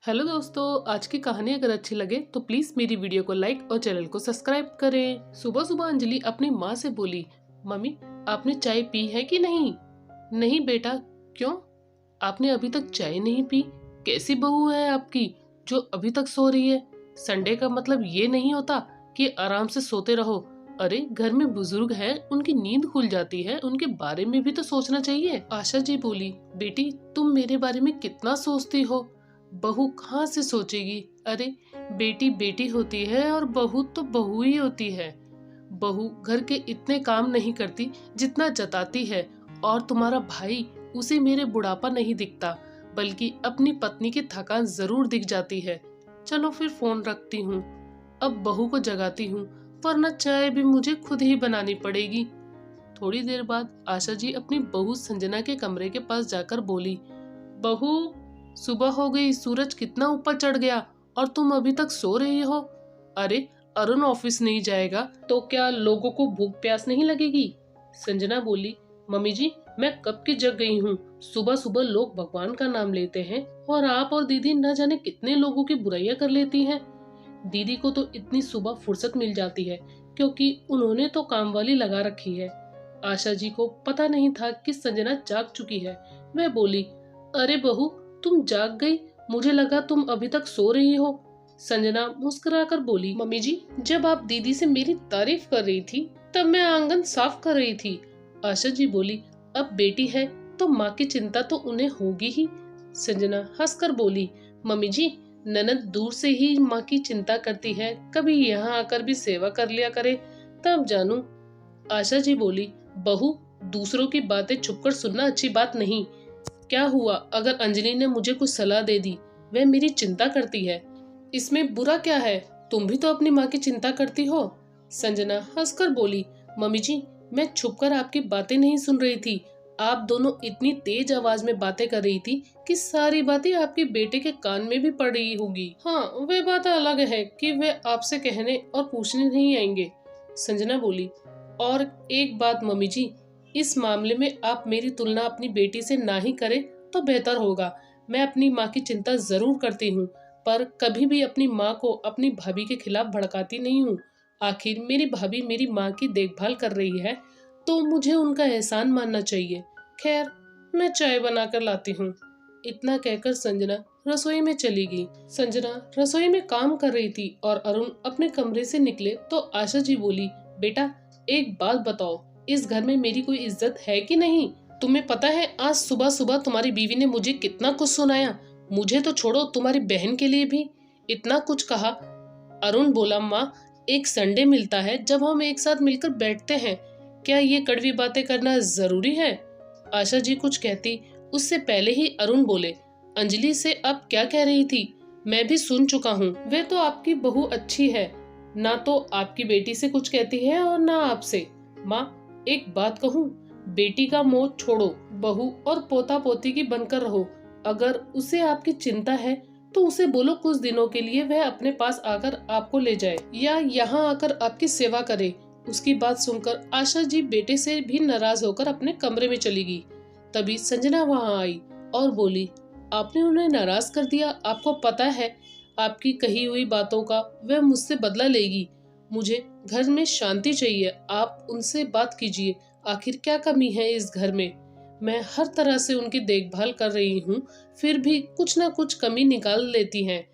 Hello दोस्तों, आज की कहानी अगर अच्छी लगे तो प्लीज मेरी वीडियो को लाइक और चैनल को सब्सक्राइब करें। सुबह सुबह अंजलि अपनी माँ से बोली, मम्मी आपने चाय पी है कि नहीं? नहीं बेटा। क्यों? आपने अभी तक चाय नहीं पी? कैसी बहू है आपकी जो अभी तक सो रही है? संडे का मतलब ये नहीं होता कि आराम से सोते रहो। अरे घर में बुजुर्ग हैं, उनकी नींद खुल जाती है, उनके बारे में भी तो सोचना चाहिए। आशा जी बोली, बेटी तुम मेरे बारे में कितना सोचती हो? बहू कहाँ से सोचेगी? अरे बेटी बेटी होती है और बहू तो बहू ही होती है। बहू घर के इतने काम नहीं करती जितना जताती है, और तुम्हारा भाई उसे मेरे बुढ़ापा नहीं दिखता बल्कि अपनी पत्नी की थकान जरूर दिख जाती है। चलो फिर फोन रखती हूँ, अब बहू को जगाती हूँ, वरना चाय भी मुझे खुद ही बनानी पड़ेगी। थोड़ी देर बाद आशा जी अपनी बहू संजना के कमरे के पास जाकर बोली, बहू सुबह हो गई, सूरज कितना ऊपर चढ़ गया और तुम अभी तक सो रही हो। अरे अरुण ऑफिस नहीं जाएगा तो क्या लोगों को भूख प्यास नहीं लगेगी? संजना बोली, मम्मी जी मैं कब की जग गई हूँ। सुबह सुबह लोग भगवान का नाम लेते हैं और आप और दीदी न जाने कितने लोगों की बुराइयां कर लेती हैं। दीदी को तो इतनी सुबह फुर्सत मिल जाती है क्योंकि उन्होंने तो काम वाली लगा रखी है। आशा जी को पता नहीं था कि संजना जाग चुकी है। वह बोली, अरे बहू तुम जाग गई, मुझे लगा तुम अभी तक सो रही हो। संजना मुस्कुराकर बोली, मम्मी जी जब आप दीदी से मेरी तारीफ कर रही थी तब मैं आंगन साफ कर रही थी। आशा जी बोली, अब बेटी है तो माँ की चिंता तो उन्हें होगी ही। संजना हंसकर बोली, मम्मी जी ननद दूर से ही माँ की चिंता करती है, कभी यहाँ आकर भी सेवा कर लिया करे तब जानू। आशा जी बोली, बहू दूसरों की बातें छुपकर सुनना अच्छी बात नहीं। क्या हुआ अगर अंजलि ने मुझे कुछ सलाह दे दी? वह मेरी चिंता करती है, इसमें बुरा क्या है? तुम भी तो अपनी माँ की चिंता करती हो। संजना हंसकर बोली, मम्मी जी मैं छुपकर आपकी बातें नहीं सुन रही थी। आप दोनों इतनी तेज आवाज में बातें कर रही थी कि सारी बातें आपके बेटे के कान में भी पड़ रही होगी। हाँ वह बात अलग है कि वे आपसे कहने और पूछने नहीं आएंगे। संजना बोली, और एक बात मम्मी जी, इस मामले में आप मेरी तुलना अपनी बेटी से ना ही करें तो बेहतर होगा। मैं अपनी माँ की चिंता जरूर करती हूँ, पर कभी भी अपनी माँ को अपनी भाभी के खिलाफ भड़काती नहीं हूँ। आखिर मेरी भाभी मेरी माँ की देखभाल कर रही है तो मुझे उनका एहसान मानना चाहिए। खैर मैं चाय बनाकर लाती हूँ। इतना कहकर संजना रसोई में चली गई। संजना रसोई में काम कर रही थी और अरुण अपने कमरे से निकले तो आशा जी बोली, बेटा एक बात बताओ, इस घर में मेरी कोई इज्जत है कि नहीं? तुम्हें पता है आज सुबह सुबह तुम्हारी बीवी ने मुझे कितना कुछ सुनाया। मुझे तो छोड़ो, तुम्हारी बहन के लिए भी इतना कुछ कहा। अरुण बोला, माँ एक संडे मिलता है जब हम एक साथ मिलकर बैठते हैं, क्या ये कड़वी बातें करना जरूरी है? आशा जी कुछ कहती उससे पहले ही अरुण बोले, अंजलि से अब क्या कह रही थी? मैं भी सुन चुका हूँ। वह तो आपकी बहू अच्छी है, ना तो आपकी बेटी से कुछ कहती है और ना आपसे। माँ एक बात कहूँ, बेटी का मोह छोड़ो, बहू और पोता पोती की बनकर रहो। अगर उसे आपकी चिंता है तो उसे बोलो कुछ दिनों के लिए वह अपने पास आकर आपको ले जाए या यहाँ आकर आपकी सेवा करे। उसकी बात सुनकर आशा जी बेटे से भी नाराज होकर अपने कमरे में चली गई। तभी संजना वहाँ आई और बोली, आपने उन्हें नाराज कर दिया। आपको पता है आपकी कही हुई बातों का वह मुझसे बदला लेगी। मुझे घर में शांति चाहिए, आप उनसे बात कीजिए। आखिर क्या कमी है इस घर में? मैं हर तरह से उनकी देखभाल कर रही हूँ, फिर भी कुछ ना कुछ कमी निकाल लेती हैं।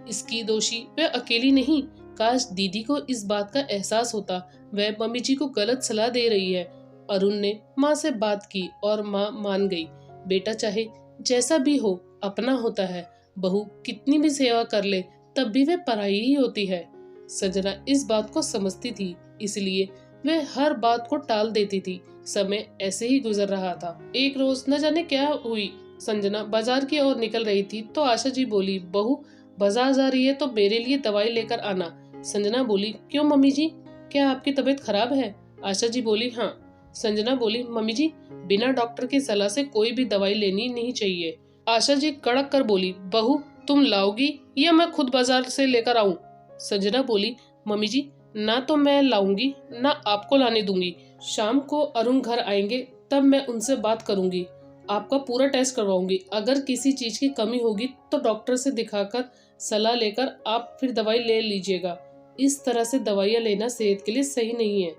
इसकी दोषी वह अकेली नहीं। काश दीदी को इस बात का एहसास होता। वह मम्मी जी को गलत सलाह दे रही है। अरुण ने माँ से बात की और माँ मान गई। बेटा चाहे जैसा भी हो अपना होता है, बहू कितनी भी सेवा कर ले तब भी वह पराई ही होती है। संजना इस बात को समझती थी, इसलिए वह हर बात को टाल देती थी। समय ऐसे ही गुजर रहा था। एक रोज न जाने क्या हुई, संजना बाजार की ओर निकल रही थी तो आशा जी बोली, बहू बाजार जा रही है तो मेरे लिए दवाई लेकर आना। संजना बोली, क्यों मम्मी जी, क्या आपकी तबीयत खराब है? आशा जी बोली, हाँ। संजना बोली, मम्मी जी बिना डॉक्टर की सलाह से कोई भी दवाई लेनी नहीं चाहिए। आशा जी कड़क कर बोली, बहू तुम लाओगी या मैं खुद बाजार से लेकर आऊं? संजना बोली, मम्मी जी ना तो मैं लाऊंगी ना आपको लाने दूंगी। शाम को अरुण घर आएंगे तब मैं उनसे बात करूंगी। आपका पूरा टेस्ट करवाऊंगी। अगर किसी चीज की कमी होगी तो डॉक्टर से दिखाकर सलाह लेकर आप फिर दवाई ले लीजिएगा। इस तरह से दवाइयाँ लेना सेहत के लिए सही नहीं है।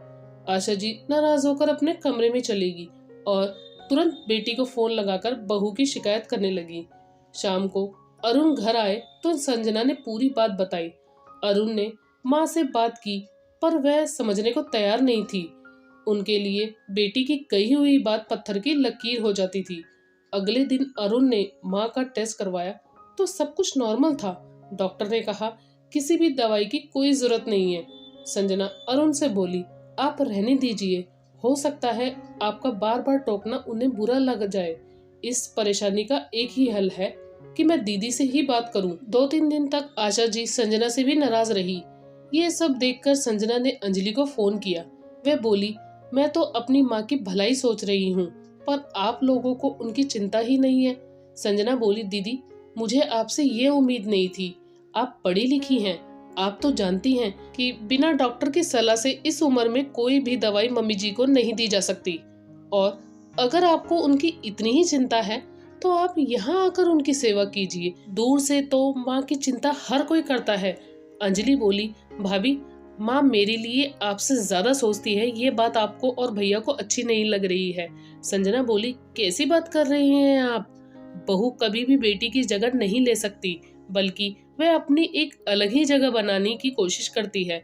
आशा जी नाराज होकर अपने कमरे में चलेगी और तुरंत बेटी को फोन लगाकर बहू की शिकायत करने लगी। शाम को अरुण घर आए तो संजना ने पूरी बात बताई। अरुण ने माँ से बात की पर वह समझने को तैयार नहीं थी। उनके लिए बेटी की कही हुई बात पत्थर की लकीर हो जाती थी। अगले दिन अरुण ने माँ का टेस्ट करवाया तो सब कुछ नॉर्मल था। डॉक्टर ने कहा किसी भी दवाई की कोई जरूरत नहीं है। संजना अरुण से बोली, आप रहने दीजिए, हो सकता है आपका बार बार टोकना उन्हें बुरा लग जाए। इस परेशानी का एक ही हल है कि मैं दीदी से ही बात करूं। 2-3 दिन तक आशा जी संजना से भी नाराज रही। ये सब देखकर संजना ने अंजलि को फोन किया। वह बोली, मैं तो अपनी माँ की भलाई सोच रही हूँ पर आप लोगों को उनकी चिंता ही नहीं है। संजना बोली, दीदी मुझे आपसे ये उम्मीद नहीं थी। आप पढ़ी लिखी हैं, आप तो जानती हैं कि बिना डॉक्टर की सलाह से इस उम्र में कोई भी दवाई मम्मी जी को नहीं दी जा सकती। और अगर आपको उनकी इतनी ही चिंता है तो आप यहाँ आकर उनकी सेवा कीजिए। दूर से तो माँ की चिंता हर कोई करता है। अंजलि बोली, भाभी माँ मेरे लिए आपसे ज्यादा सोचती है, ये बात आपको और भैया को अच्छी नहीं लग रही है। संजना बोली, कैसी बात कर रही हैं आप? बहू कभी भी बेटी की जगह नहीं ले सकती, बल्कि वह अपनी एक अलग ही जगह बनाने की कोशिश करती है।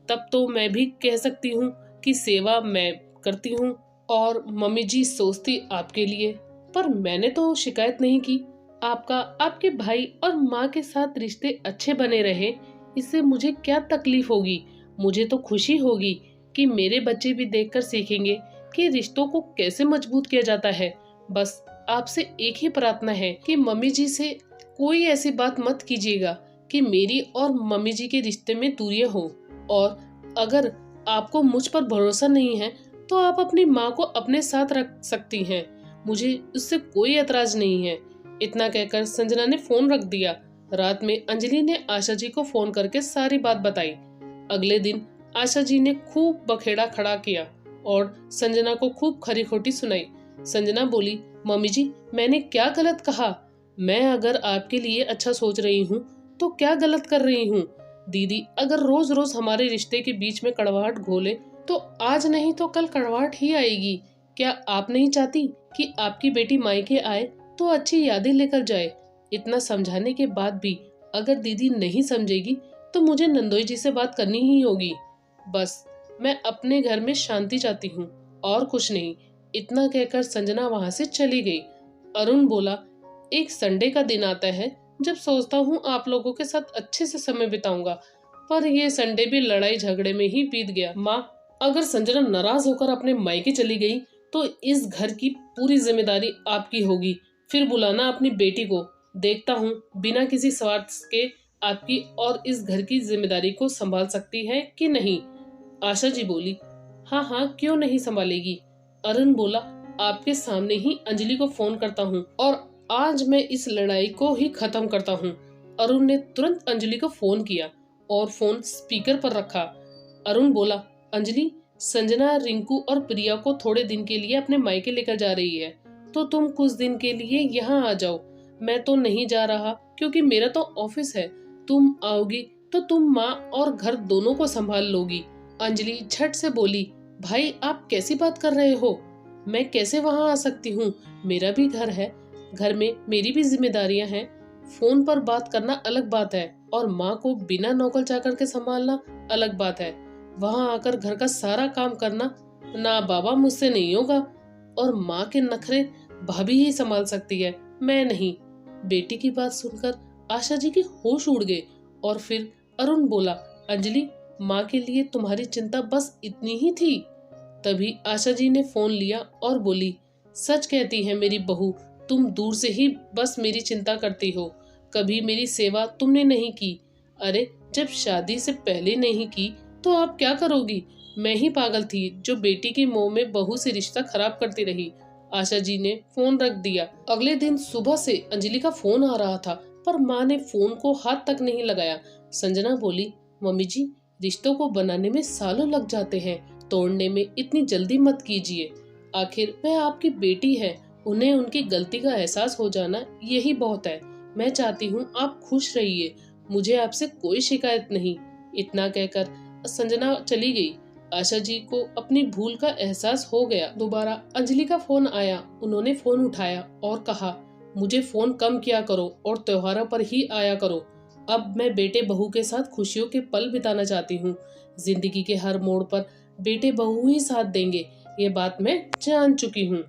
तब तो मैं भी कह सकती हूँ कि सेवा मैं करती हूँ और मम्मी जी सोचती आपके लिए, पर मैंने तो शिकायत नहीं की। आपका आपके भाई और माँ के साथ रिश्ते अच्छे बने रहे, इससे मुझे क्या तकलीफ होगी? मुझे तो खुशी होगी कि मेरे बच्चे भी देखकर सीखेंगे कि रिश्तों को कैसे मजबूत किया जाता है। बस आपसे एक ही प्रार्थना है कि मम्मी जी से कोई ऐसी बात मत कीजिएगा कि मेरी और मम्मी जी के रिश्ते में दूरियां हो। और अगर आपको मुझ पर भरोसा नहीं है तो आप अपनी माँ को अपने साथ रख सकती हैं, मुझे उससे कोई एतराज नहीं है। इतना कहकर संजना ने फोन रख दिया। रात में अंजलि ने आशा जी को फोन करके सारी बात बताई। अगले दिन आशा जी ने खूब बखेड़ा खड़ा किया और संजना को खूब खरी खोटी सुनाई। संजना बोली, मम्मी जी मैंने क्या गलत कहा? मैं अगर आपके लिए अच्छा सोच रही हूँ तो क्या गलत कर रही हूँ? दीदी अगर रोज रोज हमारे रिश्ते के बीच में कड़वाहट घोले तो आज नहीं तो कल कड़वाहट ही आएगी। क्या आप नहीं चाहती कि आपकी बेटी मायके आए तो अच्छी यादें लेकर जाए? इतना समझाने के बाद भी अगर दीदी नहीं समझेगी तो मुझे नंदोई जी से बात करनी ही होगी। बस मैं अपने घर में शांति चाहती हूँ और कुछ नहीं। इतना कहकर संजना वहां से चली गई। अरुण बोला, एक संडे का दिन आता है जब सोचता हूँ आप लोगों के साथ अच्छे से समय बिताऊंगा, पर ये संडे भी लड़ाई झगड़े में ही बीत गया। माँ अगर संजना नाराज होकर अपने मायके चली गई तो इस घर की पूरी जिम्मेदारी आपकी होगी। फिर बुलाना अपनी बेटी को, देखता हूँ बिना किसी स्वार्थ के आपकी और इस घर की जिम्मेदारी को संभाल सकती है कि नहीं। आशा जी बोली, हाँ हाँ क्यों नहीं संभालेगी। अरुण बोला, आपके सामने ही अंजलि को फोन करता हूँ और आज मैं इस लड़ाई को ही खत्म करता हूँ। अरुण ने तुरंत अंजलि को फोन किया और फोन स्पीकर पर रखा। अरुण बोला, अंजलि संजना रिंकू और प्रिया को थोड़े दिन के लिए अपने मायके लेकर जा रही है, तो तुम कुछ दिन के लिए यहाँ आ जाओ। मैं तो नहीं जा रहा क्योंकि मेरा तो ऑफिस है। तुम आओगी तो तुम माँ और घर दोनों को संभाल लोगी। अंजलि झट से बोली, भाई आप कैसी बात कर रहे हो? मैं कैसे वहाँ आ सकती हूँ? मेरा भी घर है, घर में मेरी भी जिम्मेदारियाँ हैं। फोन पर बात करना अलग बात है और माँ को बिना नौकर चाकर के संभालना अलग बात है। वहाँ आकर घर का सारा काम करना ना बाबा मुझसे नहीं होगा। और माँ के नखरे भाभी ही संभाल सकती है, मैं नहीं। बेटी की बात सुनकर आशा जी के होश उड़ गए और फिर अरुण बोला, अंजलि माँ के लिए तुम्हारी चिंता बस इतनी ही थी? तभी आशा जी ने फोन लिया और बोली, सच कहती है मेरी बहू, तुम दूर से ही बस मेरी चिंता करती हो, कभी मेरी सेवा तुमने नहीं की। अरे जब शादी से पहले नहीं की तो आप क्या करोगी? मैं ही पागल थी जो बेटी के मोह में बहू से रिश्ता खराब करती रही। आशा जी ने फोन रख दिया। अगले दिन सुबह से अंजलि का फोन आ रहा था पर माँ ने फोन को हाथ तक नहीं लगाया। संजना बोली, मम्मी जी रिश्तों को बनाने में सालों लग जाते हैं, तोड़ने में इतनी जल्दी मत कीजिए। आखिर वह आपकी बेटी है उन्हें उनकी गलती का एहसास हो जाना यही बहुत है। मैं चाहती हूँ आप खुश रहिए, मुझे आपसे कोई शिकायत नहीं। इतना कहकर संजना चली गई। आशा जी को अपनी भूल का एहसास हो गया। दोबारा अंजलि का फोन आया। उन्होंने फोन उठाया और कहा, मुझे फोन कम किया करो और त्योहारों पर ही आया करो। अब मैं बेटे बहू के साथ खुशियों के पल बिताना चाहती हूँ। जिंदगी के हर मोड़ पर बेटे बहू ही साथ देंगे, ये बात मैं जान चुकी हूँ।